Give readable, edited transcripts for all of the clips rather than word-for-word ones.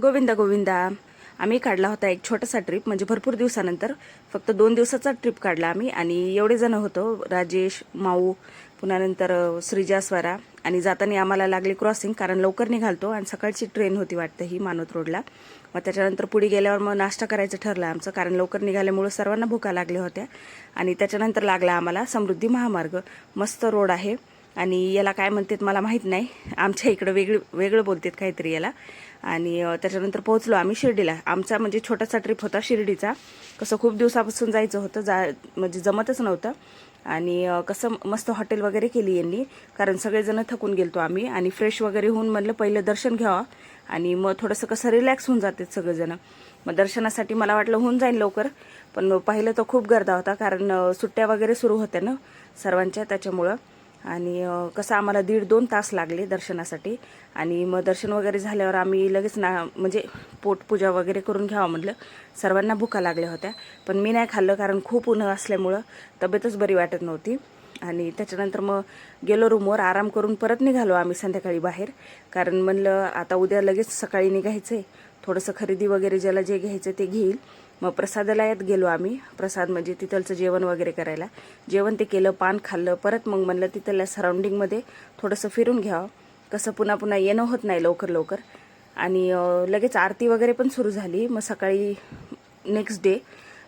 गोविंदा गोविंदा. आम्ही काढला होता एक छोटासा ट्रिप, म्हणजे भरपूर दिवसानंतर. फक्त 2 दिवसाचा ट्रिप काढला आम्ही आणि एवढे जण होतो. राजेश, माऊ, पुन्हा नंतर श्रीजा, स्वरा. आणि जाताना आम्हाला लागली क्रॉसिंग, कारण लवकर निघालतो आणि सकाळची ट्रेन होती वाटतं ही मानवत रोडला. मग त्याच्यानंतर पुढे गेल्यावर मग नाश्ता करायचं ठरलं आमचं, कारण लवकर निघाल्यामुळे सर्वांना भुका लागल्या होत्या. आणि त्याच्यानंतर लागला आम्हाला समृद्धी महामार्ग. मस्त रोड आहे आणि याला काय म्हणतात मला माहीत नाही, आमच्या इकडं वेगळं बोलतात काहीतरी याला. आणि त्याच्यानंतर पोहोचलो आम्ही शिर्डीला. आमचा म्हणजे छोटासा ट्रिप होता शिर्डीचा. कसं खूप दिवसापासून जायचं होतं, म्हणजे जमतच नव्हतं. आणि कसं मस्त हॉटेल वगैरे केली यांनी, कारण सगळेजण थकून गेलतो आम्ही. आणि फ्रेश वगैरे होऊन म्हणलं पहिलं दर्शन घ्यावं आणि मग थोडंसं कसं रिलॅक्स होऊन जाते सगळेजण. मग दर्शनासाठी मला वाटलं होऊन जाईल लवकर, पण पाहिलं तर खूप गर्दा होता, कारण सुट्ट्या वगैरे सुरू होत्या ना सर्वांच्या, त्याच्यामुळं. आणि कसं आम्हाला 1.5-2 तास लागले दर्शनासाठी. आणि मग दर्शन वगैरे झाल्यावर आम्ही लगेच म्हणजे पोटपूजा वगैरे करून घ्यावं म्हटलं. सर्वांना भुका लागल्या होत्या, पण मी नाही खाल्लं, कारण खूप उन्ह असल्यामुळं तब्येतच बरी वाटत नव्हती. आणि त्याच्यानंतर मग गेलो रूमवर, आराम करून परत निघालो आम्ही संध्याकाळी बाहेर. कारण म्हणलं आता उद्या लगेच सकाळी निघायचं आहे, थोडंसं खरेदी वगैरे ज्याला जे घ्यायचं ते घेईल. मग प्रसादालयात गेलो आम्ही, प्रसाद म्हणजे तिथलचं जेवण वगैरे करायला. जेवण ते केलं, पान खाल्लं. परत मग म्हणलं तिथल्या सराउंडिंगमध्ये थोडंसं फिरून घ्यावं, कसं पुन्हा पुन्हा येणं होत नाही लवकर लवकर. आणि लगेच आरती वगैरे पण सुरू झाली. मग सकाळी नेक्स्ट डे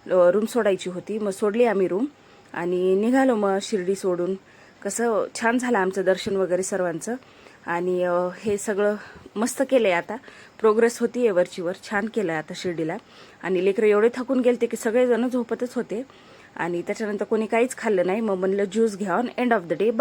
रूम सोडायची होती, मग सोडली आम्ही रूम आणि निघालो मग शिर्डी सोडून. कसं छान झालं आमचं दर्शन वगैरे सर्वांचं. आणि हे सगळं मस्त केलं आहे आता, प्रोग्रेस होती आहे वरचीवर, छान केलं आहे आता शिर्डीला. आणि लेकरं एवढे थकून गेलते की सगळेजण झोपतच होते. आणि त्याच्यानंतर कोणी काहीच खाल्लं नाही. मग म्हणलं ज्यूस घ्यावं. End of the day.